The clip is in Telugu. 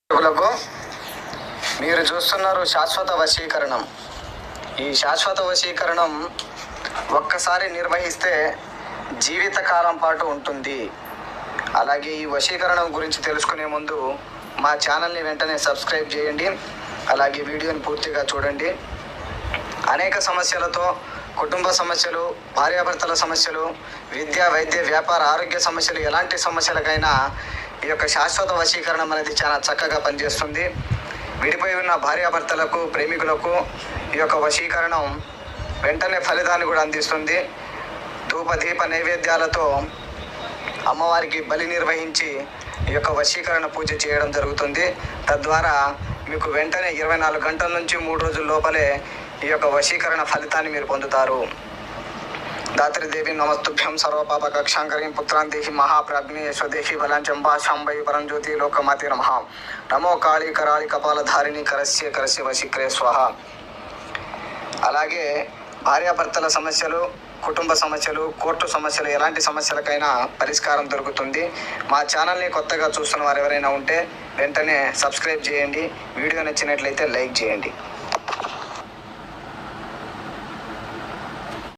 లకు మీరు చూస్తున్నారు శాశ్వత వశీకరణం. ఈ శాశ్వత వశీకరణం ఒక్కసారి నిర్వహిస్తే జీవితకాలం పాటు ఉంటుంది. అలాగే ఈ వశీకరణం గురించి తెలుసుకునే ముందు మా ఛానల్ని వెంటనే సబ్స్క్రైబ్ చేయండి. అలాగే వీడియోని పూర్తిగా చూడండి. అనేక సమస్యలతో, కుటుంబ సమస్యలు, భార్యాభర్తల సమస్యలు, విద్య, వైద్య, వ్యాపార, ఆరోగ్య సమస్యలు, ఎలాంటి సమస్యలకైనా ఈ యొక్క శాశ్వత వశీకరణం అనేది చాలా చక్కగా పనిచేస్తుంది. విడిపోయి ఉన్న భార్యాభర్తలకు, ప్రేమికులకు ఈ యొక్క వశీకరణం వెంటనే ఫలితాన్ని కూడా అందిస్తుంది. ధూప దీప నైవేద్యాలతో అమ్మవారికి బలి నిర్వహించి ఈ యొక్క వశీకరణ పూజ చేయడం జరుగుతుంది. తద్వారా మీకు వెంటనే 24 గంటల నుంచి 3 రోజుల లోపలే ఈ యొక్క వశీకరణ ఫలితాన్ని మీరు పొందుతారు. దాత్రిదేవి నమస్తుభ్యం సర్వపాపకక్షాంకరీం పుత్రాందేహి మహాప్రాజ్ఞే స్వదేహి బలాంచంబా శాంబై పరంజ్యోతి లోకమాతి నమః. నమో కాళీ కరాళి కపాలధారిణి కరస్య కరస్య వశీకరే స్వాహ. అలాగే భార్యాభర్తల సమస్యలు, కుటుంబ సమస్యలు, కోర్టు సమస్యలు, ఎలాంటి సమస్యలకైనా పరిష్కారం దొరుకుతుంది. మా ఛానల్ని కొత్తగా చూస్తున్న వారు ఎవరైనా ఉంటే వెంటనే సబ్స్క్రైబ్ చేయండి. వీడియో నచ్చినట్లయితే లైక్ చేయండి.